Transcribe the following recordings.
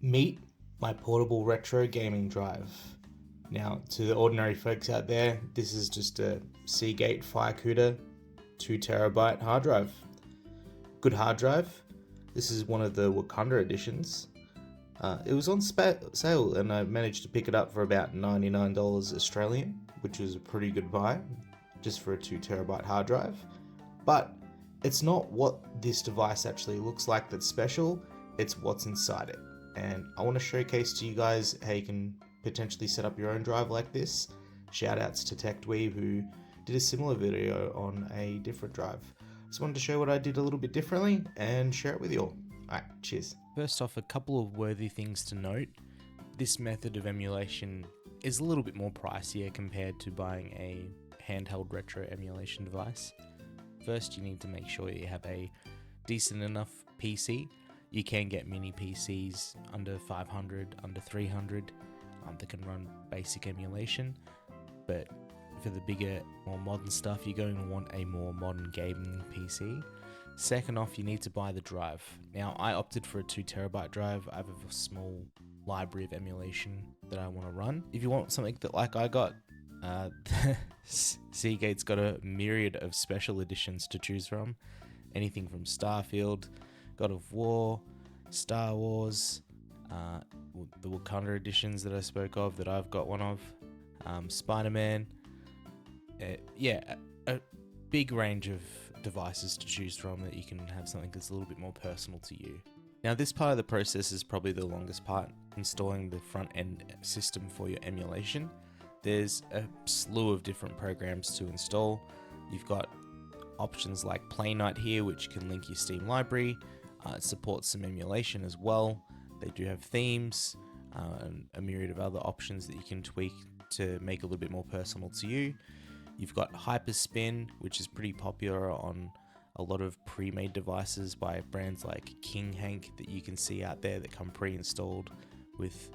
Meet my portable retro gaming drive. Now, to the ordinary folks out there, this is just a Seagate Firecuda 2TB hard drive. Good hard drive. This is one of the Wakanda editions. It was on sale and I managed to pick it up for about $99 Australian, which was a pretty good buy just for a 2TB hard drive. But it's not what this device actually looks like that's special, it's what's inside it. And I want to showcase to you guys how you can potentially set up your own drive like this. Shout outs to TechDweeb who did a similar video on a different drive. Just wanted to show what I did a little bit differently and share it with you all. Alright, cheers. First off, a couple of worthy things to note. This method of emulation is a little bit more pricier compared to buying a handheld retro emulation device. First, you need to make sure you have a decent enough PC. You can get mini PCs under 500, under 300 that can run basic emulation, but for the bigger, more modern stuff, you're going to want a more modern gaming PC. Second off, you need to buy the drive. Now, I opted for a 2TB drive. I have a small library of emulation that I want to run. If you want something that like I got, Seagate's got a myriad of special editions to choose from. Anything from Starfield, God of War, Star Wars, the Wakanda editions that I spoke of, that I've got one of, Spider-Man. A big range of devices to choose from that you can have something that's a little bit more personal to you. Now, this part of the process is probably the longest part, installing the front-end system for your emulation. There's a slew of different programs to install. You've got options like Playnite here, which can link your Steam library. It supports some emulation as well. They do have themes and a myriad of other options that you can tweak to make it a little bit more personal to you. You've got Hyperspin, which is pretty popular on a lot of pre-made devices by brands like King Hank that you can see out there that come pre-installed with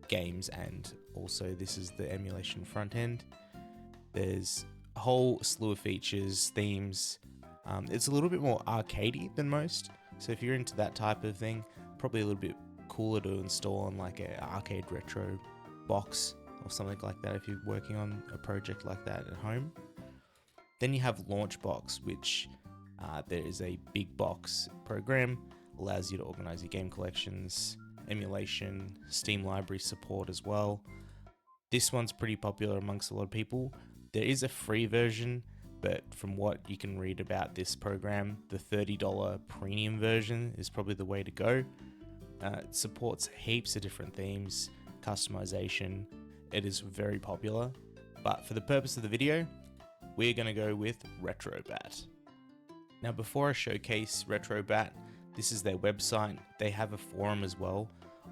games, and also this is the emulation front end. There's a whole slew of features, themes. It's a little bit more arcadey than most, so if you're into that type of thing, probably a little bit cooler to install on like an arcade retro box or something like that if you're working on a project like that at home. Then you have Launchbox, which there is a big box program, allows you to organize your game collections, emulation, Steam library support as well. This one's pretty popular amongst a lot of people. There is a free version, but from what you can read about this program, the $30 premium version is probably the way to go. It supports heaps of different themes, customization. It is very popular, but for the purpose of the video, we're going to go with retrobat. Now, before I showcase retrobat, this is their website. They have a forum as well.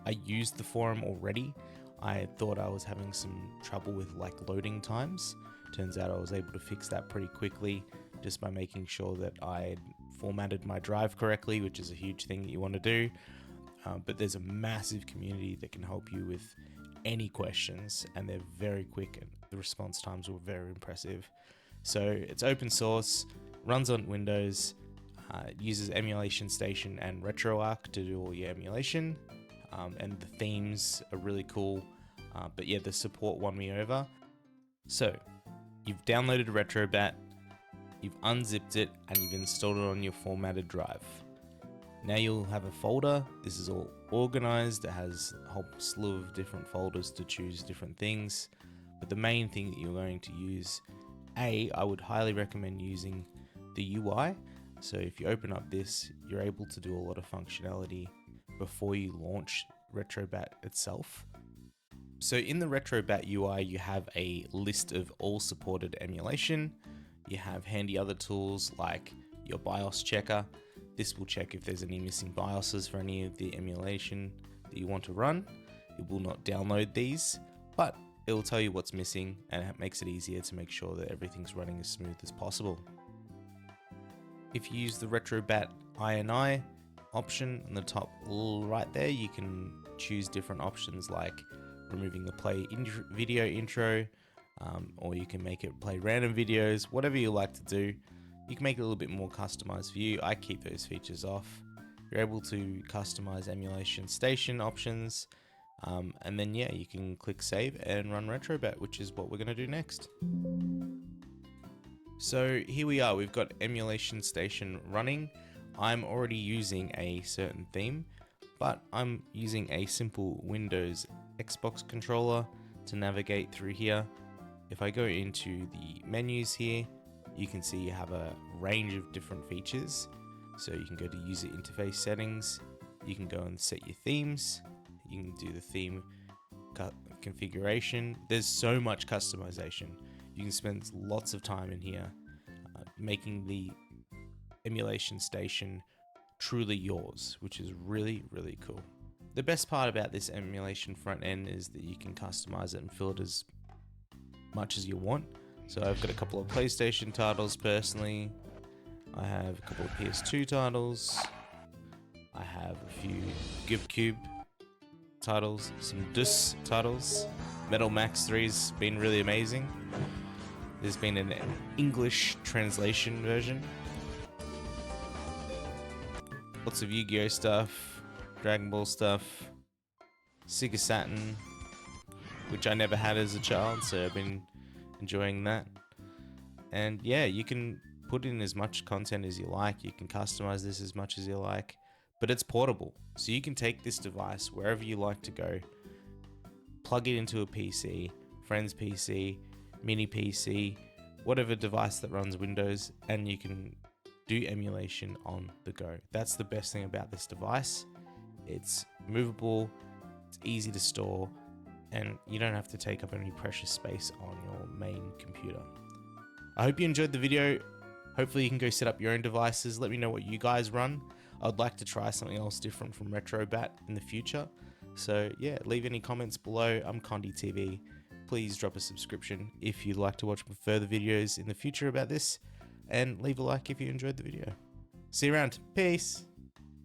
I used the forum already. I thought I was having some trouble with like loading times. Turns out I was able to fix that pretty quickly just by making sure that I had formatted my drive correctly, which is a huge thing that you want to do. But there's a massive community that can help you with any questions, and they're very quick and the response times were very impressive. So it's open source, runs on Windows, uses Emulation Station and RetroArch to do all your emulation, and the themes are really cool, but yeah, the support won me over. So you've downloaded retrobat, you've unzipped it, and you've installed it on your formatted drive. Now you'll have a folder. This is all organized. It has a whole slew of different folders to choose different things. But the main thing that you're going to use, I would highly recommend using the UI. So if you open up this, you're able to do a lot of functionality before you launch retrobat itself. So in the retrobat UI, you have a list of all supported emulation. You have handy other tools like your BIOS checker. This will check if there's any missing BIOSes for any of the emulation that you want to run. It will not download these, but it will tell you what's missing, and it makes it easier to make sure that everything's running as smooth as possible. If you use the retrobat INI option on the top right there, you can choose different options like removing the play video intro, or you can make it play random videos, whatever you like to do. You can make it a little bit more customized for you. I keep those features off. You're able to customize emulation station options, and then yeah, you can click save and run retrobat, which is what we're going to do next. So here we are, we've got emulation station running. I'm already using a certain theme, but I'm using a simple Windows Xbox controller to navigate through here. If I go into the menus here, you can see you have a range of different features. So you can go to user interface settings, you can go and set your themes, you can do the theme configuration. There's so much customization. You can spend lots of time in here making the emulation station truly yours, which is really, really cool. The best part about this emulation front end is that you can customize it and fill it as much as you want. So I've got a couple of PlayStation titles personally. I have a couple of PS2 titles. I have a few GiveCube titles, some DUS titles. Metal Max 3's been really amazing. There's been an English translation version. Lots of Yu-Gi-Oh stuff, Dragon Ball stuff, Sega Saturn, which I never had as a child, so I've been enjoying that. And yeah, you can put in as much content as you like, you can customize this as much as you like, but it's portable. So you can take this device wherever you like to go, plug it into a PC, friend's PC, mini PC, whatever device that runs Windows, and you can do emulation on the go. That's the best thing about this device. It's movable, it's easy to store, and you don't have to take up any precious space on your main computer. I hope you enjoyed the video. Hopefully you can go set up your own devices. Let me know what you guys run. I'd like to try something else different from retrobat in the future. So yeah, leave any comments below. I'm Condi TV. Please drop a subscription if you'd like to watch further videos in the future about this, and leave a like if you enjoyed the video. See you around. Peace.